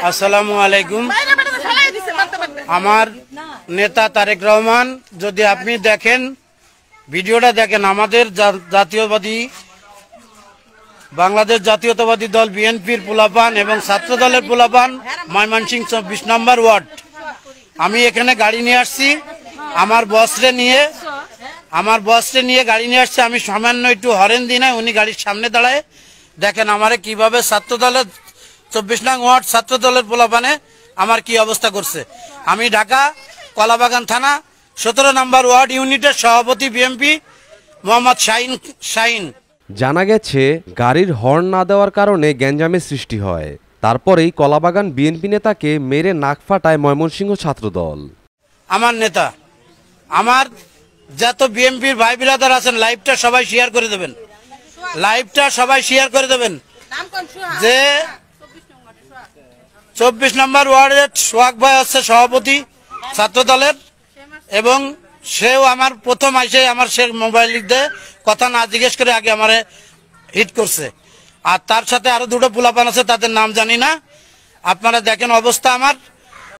আসসালামু আলাইকুম। আমার নেতা তারেক রহমান, যদি আপনি দেখেন ভিডিওটা দেখেন, আমাদের জাতীয়বাদী বাংলাদেশ জাতীয়তাবাদী দল বিএনপির পোলাপান এবং ছাত্র দলের পোলাপান ময়মনসিংহ ২৪ নম্বর ওয়ার্ড। আমি এখানে গাড়ি নিয়ে আসছি, আমার বসরে নিয়ে গাড়ি নিয়ে আসছি। আমি সামান্য একটু হরেন দিই না, উনি গাড়ির সামনে দাঁড়ায় দেখেন আমারে কিভাবে ছাত্র দলের ২৪ নং ওয়ার্ড ছাত্র দলের পোলাপানে আমার কি অবস্থা করছে। আমি ঢাকা কলাবাগান থানা ১৭ নম্বর ওয়ার্ড ইউনিটের সভাপতি বিএনপি মোহাম্মদ শাহিন। জানা গেছে গাড়ির হর্ন না দেওয়ার কারণে গ্যাঞ্জামের সৃষ্টি হয়। তারপরেই কলাবাগান বিএনপি নেতাকে মেরে নাক ফাটায় ময়মনসিংহ ছাত্রদল। আমার নেতা, আমার যত বিএনপির ভাই বিরাদার আছেন, লাইভটা সবাই শেয়ার করে দেবেন, যে ২৪ নম্বর ওয়ার্ডের সোহাগ ভাই হচ্ছে সভাপতি ছাত্র দলের, এবং সেও আমার প্রথম আইসে আমার সে মোবাইল দিয়ে কথা না জিজ্ঞেস করে আগে আমারে হিট করছে। আর তার সাথে আরো দুটো পোলাপান আছে, তাদের নাম জানি না। আপনারা দেখেন অবস্থা আমার।